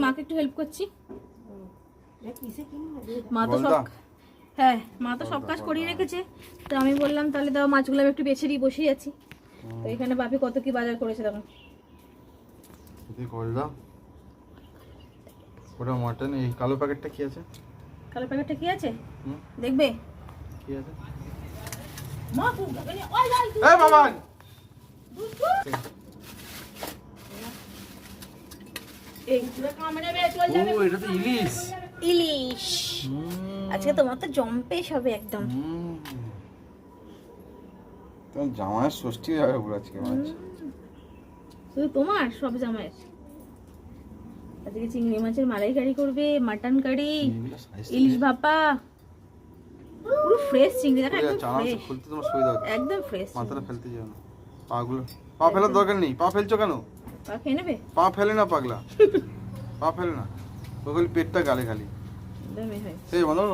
মাকে একটু হেল্প করছি। মা তো সব, হ্যাঁ মা তো সব কাজ করিয়ে রেখেছে, তো আমি বললাম তাহলে দাও মাছগুলো আমি একটু বেছে দিয়ে বসে আছি। তো এখানে বাপি কত কি বাজার করেছে দেখো। ওটা মটন। এই কালো প্যাকেটটা কি আছে? কালো প্যাকেটটা কি আছে দেখবে? কি আছে? মা খুব গাবে ওই যাই তুই। এই বাবা এই পুরো কামড়ে বে চল যাবে। ও এটা তো ইলিশ। ইলিশ আজকে তোমার তো জম্পেশ হবে একদম। তোমার জামাইয়ের ষষ্ঠী হয়ে যাবে পুরো আজকে মাছ। শুধু তোমার সব জামাইয়ের। আজকে চিংড়ি মাছের মালাইকারি করবে, মাটন কারি, ইলিশ ভাপা, পুরো ফ্রেশ চিংড়ি দেখা একদম ফ্রেশ। খুলতে তোমার সুবিধা হচ্ছে একদম ফ্রেশ। মাথাটা ফেলতে যাও না, পাগুলো পা ফেলার দরকার নেই। পা ফেলছো কেন? পা খেয়ে নেবে? পা ফেলে না পাগলা, পা ফেলে না, ওগুলি পেটটা গালে খালি। একদমই হয়। সেই বন্ধ।